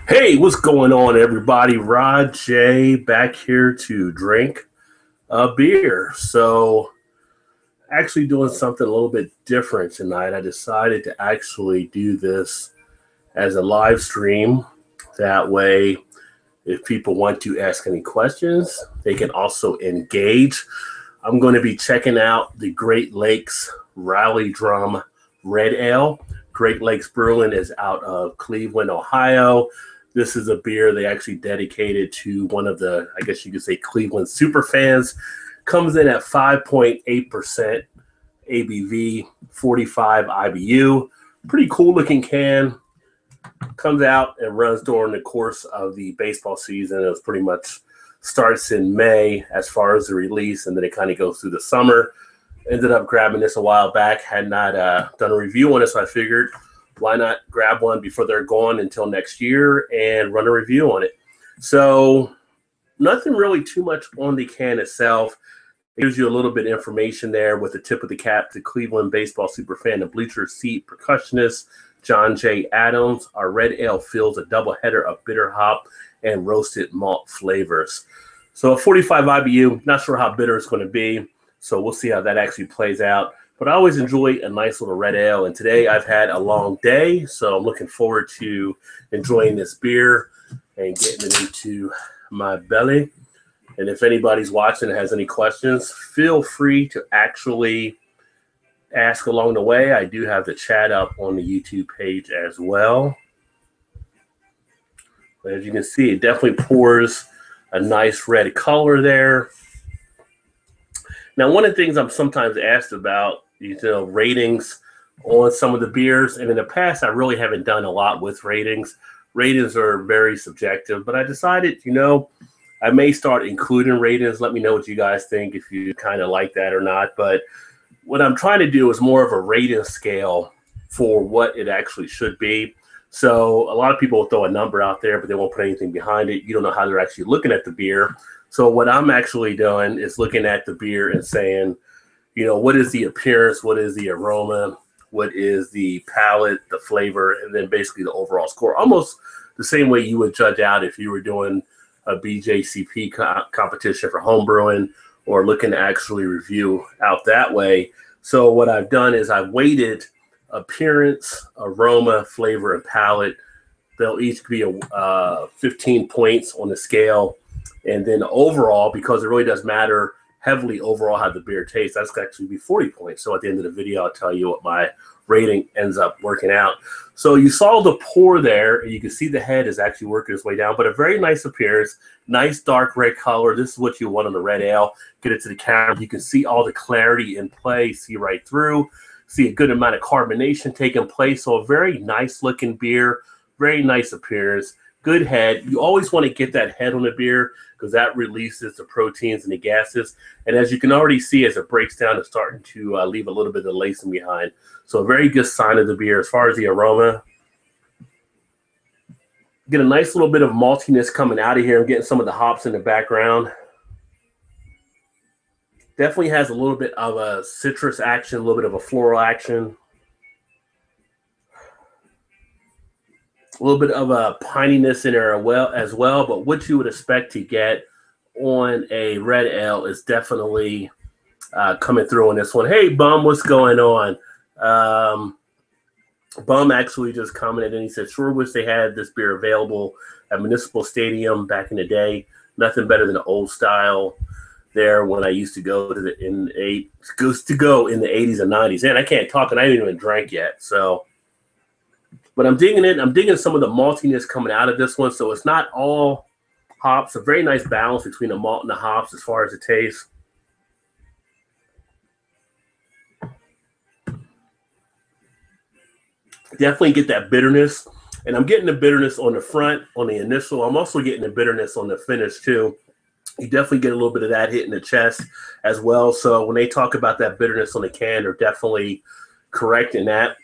Hey, what's going on, everybody? Rod J back here to drink a beer. Actually doing something a little bit different tonight. I decided to actually do this as a live stream. That way, if people want to ask any questions, they can also engage. I'm going to be checking out the Great Lakes Rally Drum Red Ale. Great Lakes Brewing is out of Cleveland, Ohio. This is a beer they actually dedicated to one of the, I guess you could say, Cleveland super fans. Comes in at 5.8% ABV, 45 IBU. Pretty cool looking can. Comes out and runs during the course of the baseball season. It was pretty much starts in May as far as the release, and then it kind of goes through the summer. Ended up grabbing this a while back. Had not done a review on it, so I figured why not grab one before they're gone until next year and run a review on it. So nothing really too much on the can itself. It gives you a little bit of information there with the tip of the cap to Cleveland baseball superfan, the bleacher seat percussionist, John J. Adams. Our red ale fills a doubleheader of bitter hop and roasted malt flavors. So a 45 IBU, not sure how bitter it's going to be. So we'll see how that actually plays out. But I always enjoy a nice little red ale. And today I've had a long day, so I'm looking forward to enjoying this beer and getting it into my belly. And if anybody's watching and has any questions, feel free to actually ask along the way. I do have the chat up on the YouTube page as well. But as you can see, it definitely pours a nice red color there. Now, one of the things I'm sometimes asked about, ratings on some of the beers. And in the past, I really haven't done a lot with ratings. Ratings are very subjective, but I decided, I may start including ratings. Let me know what you guys think, if you kind of like that or not. But what I'm trying to do is more of a rating scale for what it actually should be. So a lot of people will throw a number out there, but they won't put anything behind it. You don't know how they're actually looking at the beer. So what I'm actually doing is looking at the beer and saying, what is the appearance? What is the aroma? What is the palate, the flavor, and then basically the overall score? Almost the same way you would judge out if you were doing a BJCP competition for home brewing or looking to actually review out that way. So what I've done is I've weighted appearance, aroma, flavor, and palate. They'll each be 15 points on the scale. And then overall, because it really does matter heavily overall how the beer tastes, that's actually be 40 points. So at the end of the video, I'll tell you what my rating ends up working out. So you saw the pour there, and you can see the head is actually working its way down, but a very nice appearance, nice dark red color. This is what you want on the red ale. Get it to the camera. You can see all the clarity in play, see right through, see a good amount of carbonation taking place. So a very nice looking beer, very nice appearance, good head. You always want to get that head on the beer because that releases the proteins and the gases. And as you can already see, as it breaks down, it's starting to leave a little bit of lacing behind. So a very good sign of the beer. As far as the aroma, get a nice little bit of maltiness coming out of here. I'm getting some of the hops in the background. Definitely has a little bit of a citrus action, a little bit of a floral action. A little bit of a pininess in there as well, but what you would expect to get on a red ale is definitely coming through on this one. Hey, Bum, what's going on? Bum actually just commented, and he said, sure wish they had this beer available at Municipal Stadium back in the day. Nothing better than the old style there when I used to go to in the 80s and 90s. And I can't talk, and I haven't even drank yet, so. But I'm digging it. I'm digging some of the maltiness coming out of this one. So it's not all hops. A very nice balance between the malt and the hops as far as the taste. Definitely get that bitterness. And I'm getting the bitterness on the front, on the initial. I'm also getting the bitterness on the finish too. You definitely get a little bit of that hitting the chest as well. So when they talk about that bitterness on the can, they're definitely correct in that.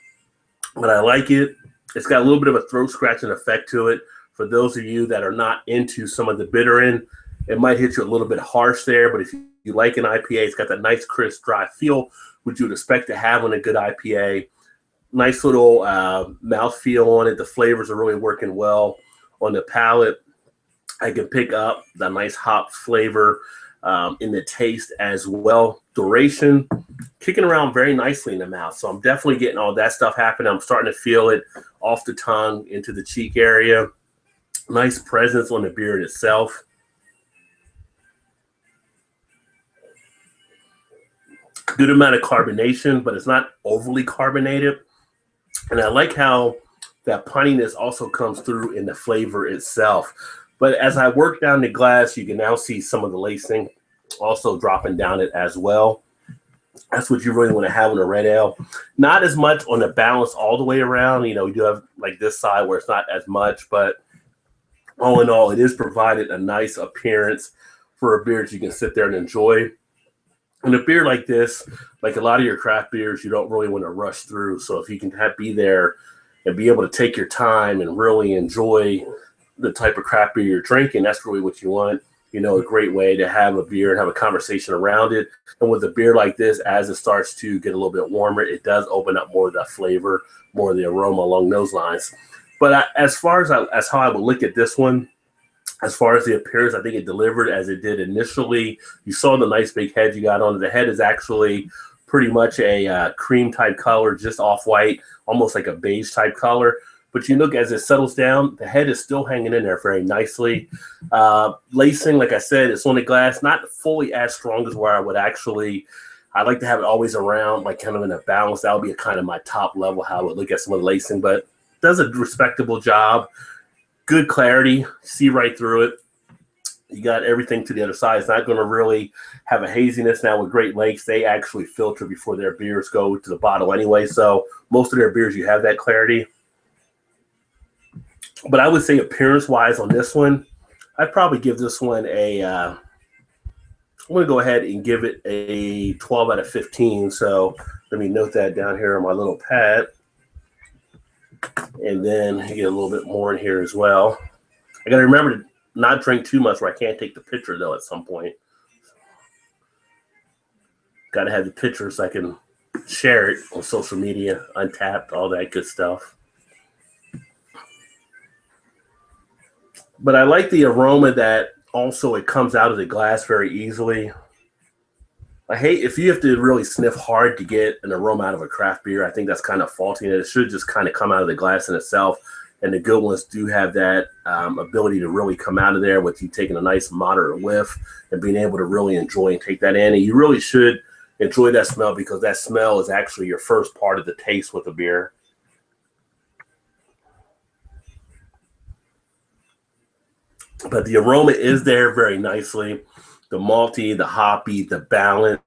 But I like it. It's got a little bit of a throat scratching effect to it. For those of you that are not into some of the bitter end, it might hit you a little bit harsh there. But if you like an IPA, it's got that nice, crisp, dry feel, which you would expect to have on a good IPA. Nice little mouthfeel on it. The flavors are really working well. on the palate. I can pick up the nice hop flavor in the taste as well. Duration, kicking around very nicely in the mouth. So I'm definitely getting all that stuff happening. I'm starting to feel it off the tongue into the cheek area. Nice presence on the beer itself. Good amount of carbonation, but it's not overly carbonated. And I like how that punniness also comes through in the flavor itself. But as I work down the glass, you can now see some of the lacing also dropping down it as well. That's what you really want to have in a red ale. Not as much on the balance all the way around. You know, you do have like this side where it's not as much, but all in all, it is provided a nice appearance for a beer that you can sit there and enjoy. And a beer like this, like a lot of your craft beers, you don't really want to rush through. So if you can be there and be able to take your time and really enjoy the type of craft beer you're drinking, that's really what you want. You know, a great way to have a beer and have a conversation around it. And with a beer like this, as it starts to get a little bit warmer, it does open up more of that flavor, more of the aroma along those lines. But as far as how I would look at this one, as far as the appearance, I think it delivered as it did initially. You saw the nice big head you got on it. The head is actually pretty much a cream type color, just off-white, almost like a beige type color. But you look as it settles down, the head is still hanging in there very nicely. Lacing, like I said, it's on the glass, not fully as strong as where I would actually, I like to have it always around, like kind of in a balance. That would be kind of my top level, how I would look at some of the lacing, but does a respectable job. Good clarity, see right through it. You got everything to the other side. It's not going to really have a haziness. Now with Great Lakes, they actually filter before their beers go to the bottle anyway. So most of their beers, you have that clarity. But I would say appearance-wise on this one, I'd probably give this one a, I'm going to go ahead and give it a 12 out of 15. So let me note that down here on my little pad. And then you get a little bit more in here as well. I got to remember to not drink too much where I can't take the picture, though, at some point. Got to have the picture so I can share it on social media, Untapped, all that good stuff. But I like the aroma that also it comes out of the glass very easily. I hate if you have to really sniff hard to get an aroma out of a craft beer. I think that's kind of faulty. It should just kind of come out of the glass in itself. And the good ones do have that ability to really come out of there with you taking a nice moderate whiff and being able to really enjoy and take that in. And you really should enjoy that smell because that smell is actually your first part of the taste with a beer. But the aroma is there very nicely. The malty, the hoppy, the balance.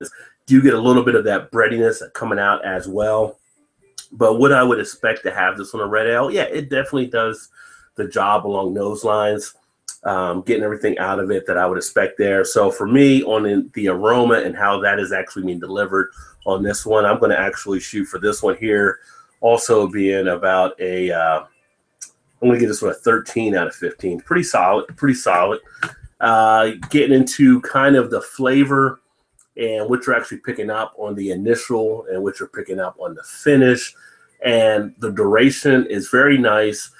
You get a little bit of that breadiness coming out as well. But what I would expect to have this on a red ale, yeah, it definitely does the job along those lines, getting everything out of it that I would expect there. So for me, on the aroma and how that is actually being delivered on this one, I'm going to actually shoot for this one here, also being about a, I'm going to give this one a 13 out of 15. Pretty solid, pretty solid. Getting into kind of the flavor and what you're actually picking up on the initial and what you're picking up on the finish. And the duration is very nice,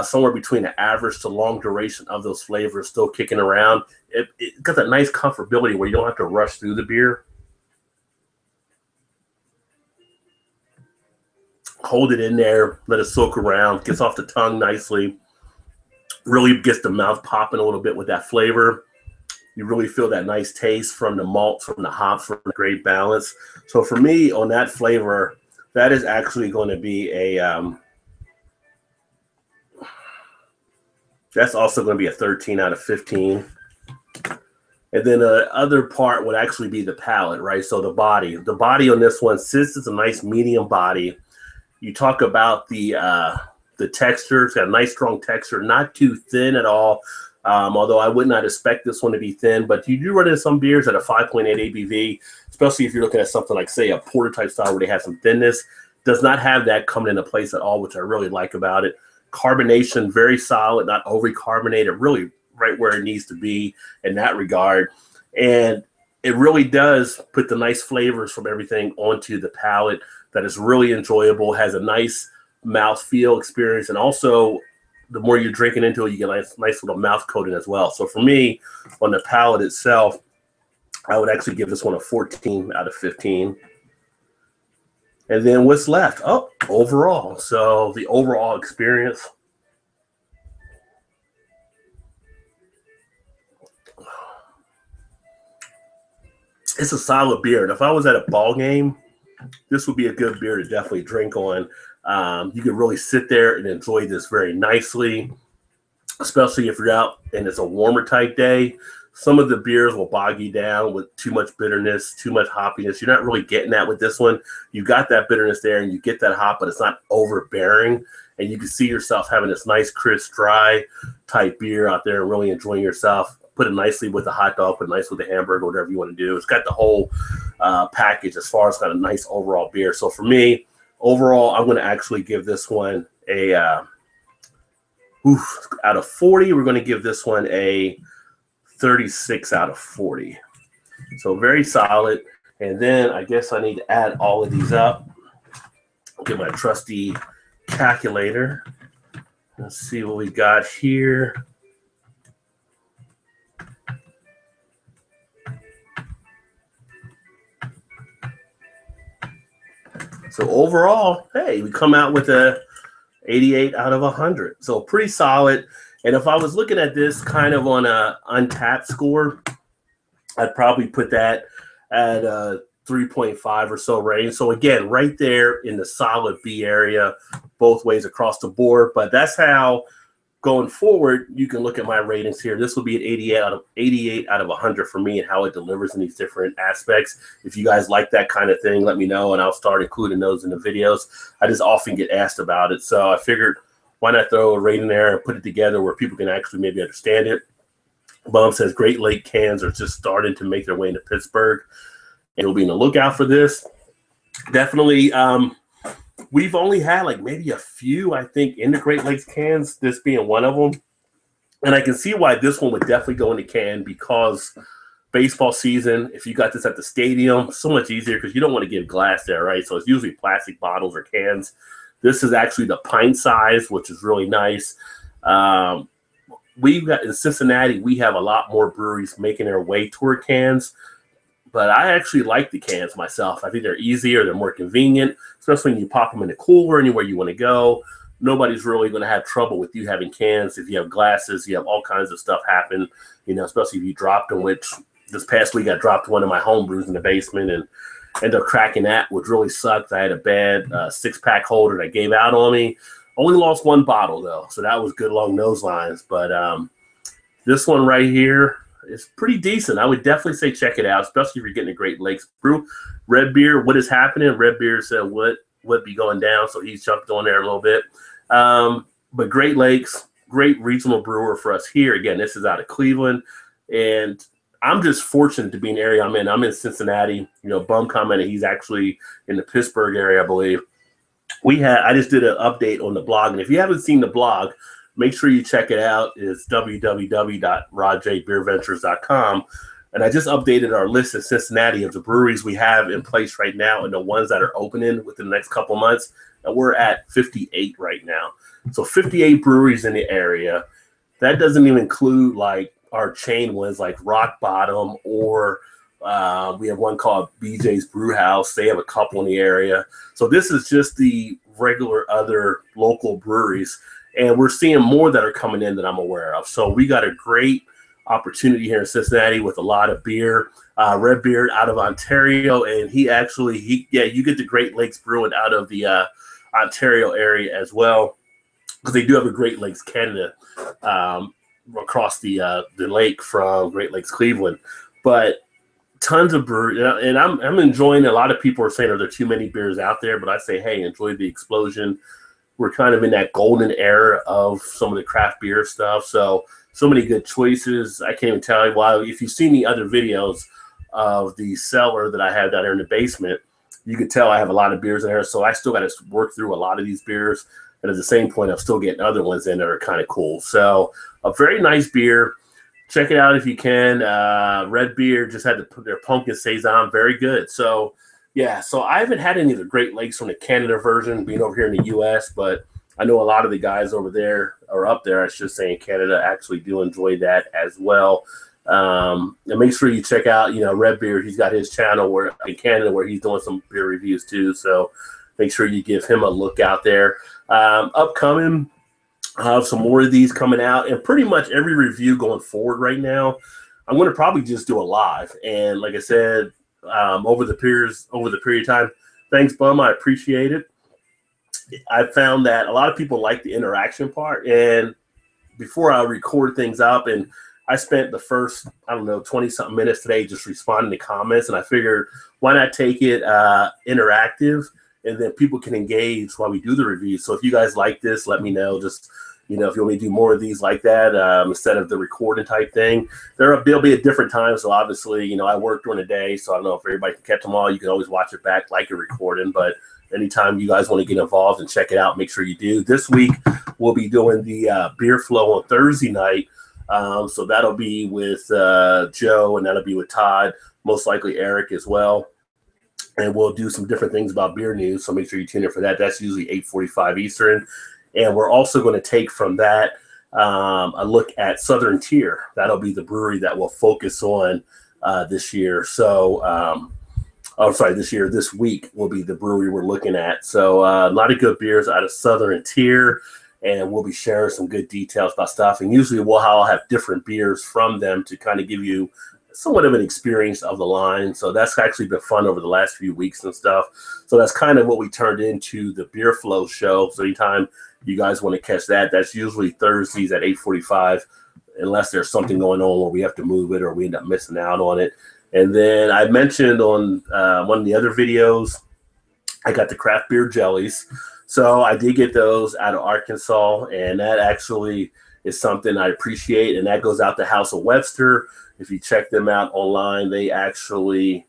somewhere between the average to long duration of those flavors still kicking around. It got that nice comfortability where you don't have to rush through the beer. Hold it in there, let it soak around, gets off the tongue nicely. Really gets the mouth popping a little bit with that flavor. You really feel that nice taste from the malt, from the hops, from the great balance. So for me, on that flavor, that is actually going to be a, that's also going to be a 13 out of 15. And then the other part would actually be the palate, right? So the body. The body on this one, since it's a nice medium body, you talk about the texture. It's got a nice strong texture, not too thin at all. Although I would not expect this one to be thin, but you do run into some beers at a 5.8 ABV, especially if you're looking at something like, say, a porter type style where they have some thinness. Does not have that coming into place at all, which I really like about it. Carbonation, very solid, not overly carbonated, really right where it needs to be in that regard. And it really does put the nice flavors from everything onto the palate that is really enjoyable, has a nice mouthfeel experience, and also the more you're drinking into it, you get a nice little mouth coating as well. So for me, on the palate itself, I would actually give this one a 14 out of 15. And then what's left? Oh, overall. So the overall experience. It's a solid beer. And if I was at a ball game, this would be a good beer to definitely drink on. You can really sit there and enjoy this very nicely, especially if you're out and it's a warmer type day. Some of the beers will bog you down with too much bitterness, too much hoppiness. You're not really getting that with this one. You got that bitterness there and you get that hop, but it's not overbearing. And you can see yourself having this nice, crisp, dry type beer out there and really enjoying yourself. Put it nicely with a hot dog, put it nice with a hamburger, whatever you want to do. It's got the whole package as far as kind of nice overall beer. So for me, overall, I'm going to actually give this one a, out of 40, we're going to give this one a 36 out of 40. So very solid. And then I guess I need to add all of these up. Get my trusty calculator. Let's see what we got here. So overall, hey, we come out with a 88 out of 100. So pretty solid. And if I was looking at this kind of on a untapped score, I'd probably put that at a 3.5 or so range. So again, right there in the solid B area, both ways across the board. But that's how going forward, you can look at my ratings here. This will be an 88 out of 100 for me and how it delivers in these different aspects. If you guys like that kind of thing, let me know, and I'll start including those in the videos. I just often get asked about it. So I figured, why not throw a rating there and put it together where people can actually maybe understand it. Bum says Great Lake cans are just starting to make their way into Pittsburgh, and we'll be on the lookout for this. Definitely, we've only had like maybe a few, I think, in the Great Lakes cans, this being one of them. And I can see why this one would definitely go in the can, because baseball season, if you got this at the stadium, so much easier because you don't want to give glass there, right? So it's usually plastic bottles or cans. This is actually the pint size, which is really nice. We've got in Cincinnati, we have a lot more breweries making their way toward cans. But I actually like the cans myself. I think they're easier, they're more convenient, especially when you pop them in the cooler anywhere you want to go. Nobody's really going to have trouble with you having cans. If you have glasses, you have all kinds of stuff happen, you know, especially if you dropped them, which this past week I dropped one of my home brews in the basement and ended up cracking that, which really sucked. I had a bad 6-pack holder that gave out on me. Only lost one bottle, though, so that was good along those lines. But this one right here, it's pretty decent. I would definitely say check it out, especially if you're getting a Great Lakes brew. Red Beer, what is happening? Red Beer said what be going down, so he's jumped on there a little bit. But Great Lakes, great regional brewer for us here. Again, this is out of Cleveland, and I'm just fortunate to be in the area I'm in. I'm in Cincinnati. You know, Bum commented he's actually in the Pittsburgh area, I believe. I just did an update on the blog, and if you haven't seen the blog, make sure you check it out. It's www.rodjbeerventures.com. And I just updated our list in Cincinnati of the breweries we have in place right now and the ones that are opening within the next couple months. And we're at 58 right now. So 58 breweries in the area. That doesn't even include like our chain ones like Rock Bottom, or we have one called BJ's Brew House. They have a couple in the area. So this is just the regular other local breweries. And we're seeing more that are coming in that I'm aware of. So we got a great opportunity here in Cincinnati with a lot of beer. Red Beard out of Ontario, and you get the Great Lakes Brewing out of the Ontario area as well, because they do have a Great Lakes Canada across the lake from Great Lakes Cleveland. But tons of breweries, and I'm enjoying. A lot of people are saying, are there too many beers out there? But I say, hey, enjoy the explosion. We're kind of in that golden era of some of the craft beer stuff. So many good choices. I can't even tell you why. If you've seen the other videos of the cellar that I have down there in the basement, you can tell I have a lot of beers in there. So I still got to work through a lot of these beers. And at the same point, I'm still getting other ones in that are kind of cool. So a very nice beer. Check it out if you can. Red Beer just had to put their pumpkin saison. Very good. So yeah, so I haven't had any of the Great Lakes from the Canada version being over here in the U.S., but I know a lot of the guys over there, or up there, I should say, in Canada, actually do enjoy that as well. And make sure you check out, Red Beer. He's got his channel where in Canada where he's doing some beer reviews too. So make sure you give him a look out there. Upcoming, I have some more of these coming out, and pretty much every review going forward right now, I'm going to probably just do a live. And like I said, over the period of time, thanks, Bum. I appreciate it. I found that a lot of people like the interaction part, and before I record things up, and I spent the first, 20-something minutes today just responding to comments, and I figured why not take it interactive, and then people can engage while we do the review. So if you guys like this, let me know. Just, if you want me to do more of these like that instead of the recording type thing. There'll be at different times. So obviously, I work during the day, so I don't know if everybody can catch them all. You can always watch it back like a recording, but anytime you guys want to get involved and check it out, make sure you do. This week, we'll be doing the beer flow on Thursday night. So that'll be with Joe, and that'll be with Todd, most likely Eric as well. And we'll do some different things about beer news. So make sure you tune in for that. That's usually 8:45 Eastern. And we're also going to take from that a look at Southern Tier. That'll be the brewery that we'll focus on this year. So, this week will be the brewery we're looking at. So a lot of good beers out of Southern Tier, and we'll be sharing some good details about stuff. And usually I'll have different beers from them to kind of give you somewhat of an experience of the line. So that's actually been fun over the last few weeks and stuff. So that's kind of what we turned into the Beer Flow show. So anytime you guys want to catch that, that's usually Thursdays at 8:45, unless there's something going on where we have to move it or we end up missing out on it. And then I mentioned on one of the other videos, I got the craft beer jellies. So I did get those out of Arkansas, and that actually is something I appreciate, and that goes out to House of Webster. If you check them out online, they actually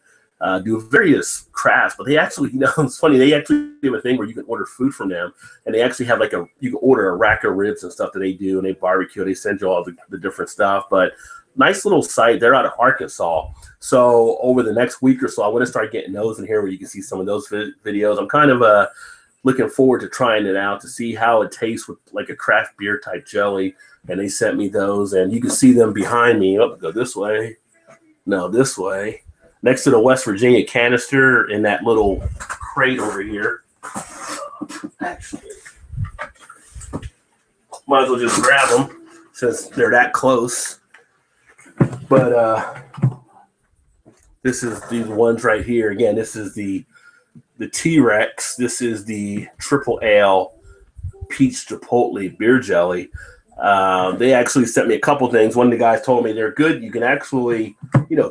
do various crafts, but they actually, it's funny, they actually have a thing where you can order food from them, and they actually have you can order a rack of ribs and stuff that they do, and they barbecue, they send you all the different stuff. But nice little site. They're out of Arkansas. So over the next week or so, I want to start getting those in here where you can see some of those videos. I'm kind of looking forward to trying it out to see how it tastes with like a craft beer type jelly. And they sent me those, and you can see them behind me. Oh, go this way. No, this way. Next to the West Virginia canister in that little crate over here. Actually, might as well just grab them since they're that close. But this is these ones right here. Again, this is the T-Rex. This is the Triple Ale Peach Chipotle Beer Jelly. They actually sent me a couple things. One of the guys told me they're good. You can actually,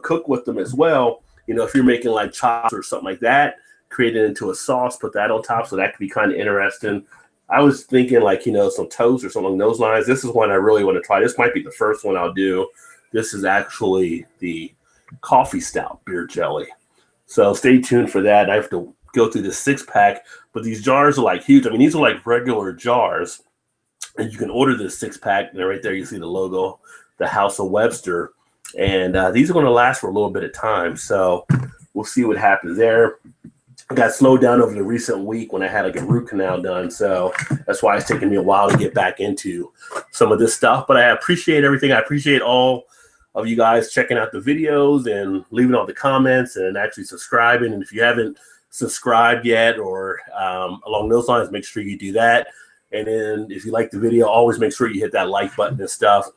cook with them as well. If you're making like chops or something like that, create it into a sauce, put that on top. So that could be kind of interesting. I was thinking like, some toast or something along those lines. This is one I really want to try. This might be the first one I'll do. This is actually the coffee stout beer jelly. So stay tuned for that. I have to go through the 6-pack, but these jars are like huge. I mean, these are like regular jars, and you can order this 6-pack. And right there, you see the logo, the House of Webster. And these are going to last for a little bit of time. So we'll see what happens there. I got slowed down over the recent week when I had like a root canal done. So that's why it's taking me a while to get back into some of this stuff. But I appreciate everything. I appreciate all of you guys checking out the videos and leaving all the comments and actually subscribing. And if you haven't subscribed yet or along those lines, make sure you do that. And then if you like the video, always make sure you hit that like button and stuff.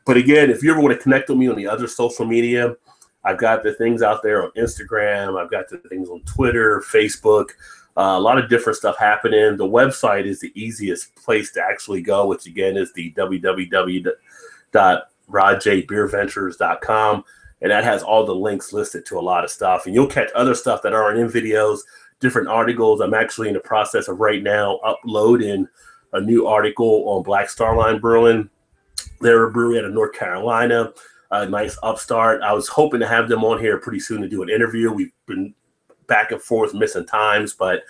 But again, if you ever want to connect with me on the other social media, I've got the things out there on Instagram. I've got the things on Twitter, Facebook, a lot of different stuff happening. The website is the easiest place to actually go, which again is the www.rodjbeerventures.com. And that has all the links listed to a lot of stuff. And you'll catch other stuff that aren't in videos, different articles. I'm actually in the process of right now uploading a new article on Black Star Line Brewing. They're a brewery out of North Carolina, a nice upstart. I was hoping to have them on here pretty soon to do an interview. We've been back and forth missing times, but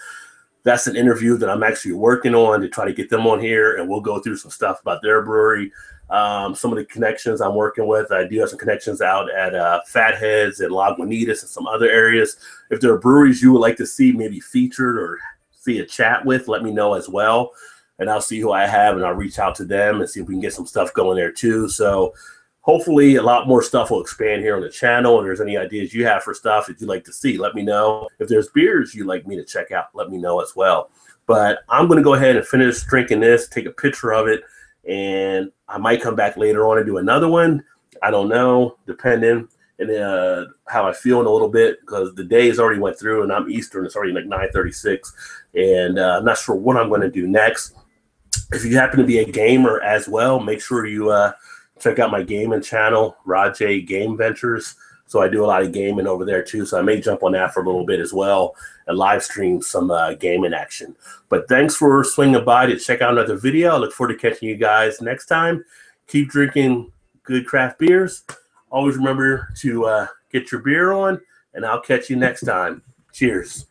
that's an interview that I'm actually working on to try to get them on here, and we'll go through some stuff about their brewery. Some of the connections I'm working with, I do have some connections out at Fatheads and Lagunitas and some other areas. If there are breweries you would like to see maybe featured or see a chat with, let me know as well. and I'll see who I have, and I'll reach out to them and see if we can get some stuff going there too. So hopefully a lot more stuff will expand here on the channel. And if there's any ideas you have for stuff that you'd like to see, let me know. If there's beers you'd like me to check out, let me know as well. But I'm going to go ahead and finish drinking this, take a picture of it, and I might come back later on and do another one. I don't know, depending and how I feel in a little bit, because the days already went through and I'm Eastern. It's already like 9:36, and I'm not sure what I'm going to do next. If you happen to be a gamer as well, make sure you check out my gaming channel, Rajay Game Ventures. So I do a lot of gaming over there too. So I may jump on that for a little bit as well and live stream some gaming action. But thanks for swinging by to check out another video. I look forward to catching you guys next time. Keep drinking good craft beers. Always remember to get your beer on, and I'll catch you next time. Cheers.